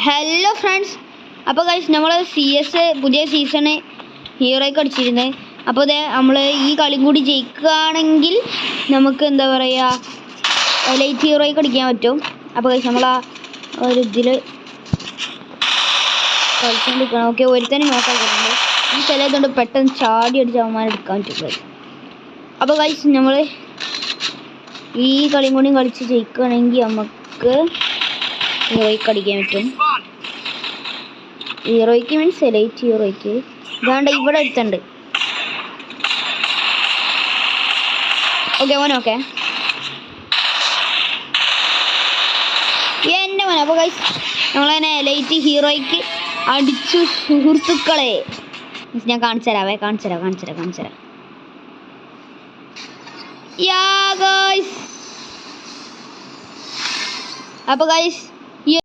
Hello friends, അപ്പോൾ guys നമ്മൾ CS പുതിയ സീസണ് ഹീറോയ്ക്ക് അടിച്ചിരുന്നത്. അപ്പോൾ അതെ നമ്മൾ ഈ കളി കൂടി ജയിക്കുകയാണെങ്കിൽ നമുക്ക് എന്താ പറയുക ലൈറ്റ് ഹീറോയ്ക്ക് അടിക്കാൻ പറ്റും. അപ്പോൾ ഗൈസ് നമ്മൾ ആ ഒരു ഇതിൽ കളിച്ചുകൊണ്ടിരിക്കണം. ഓക്കെ, ഒരുത്തന്നെ നോക്കാറുണ്ട്. ഈ ചിലതുകൊണ്ട് പെട്ടെന്ന് ചാടി അടിച്ച് അവന്മാരെ എടുക്കാൻ പറ്റും. അപ്പോൾ ഗൈസ് നമ്മൾ ഈ കളിയും കൂടി കളിച്ച് ജയിക്കുകയാണെങ്കിൽ നമുക്ക് ഹീറോയ്ക്ക് അടിക്കാൻ പറ്റും. ഹീറോയ്ക്ക് മീൻസ് ലൈറ്റ് ഹീറോയ്ക്ക്. ഇതാണ്ട് ഇവിടെ അടുത്തുണ്ട്. ഓക്കെ ഓക്കെ എൻ്റെ മോനെ. അപ്പോൾ ഗൈസ് നമ്മളതിനെ ലൈറ്റ് ഹീറോയ്ക്ക് അടിച്ചു സുഹൃത്തുക്കളെ. ഞാൻ കാണിച്ചു തരാം. യാ ഗൈസ്, അപ്പോൾ ഗൈസ്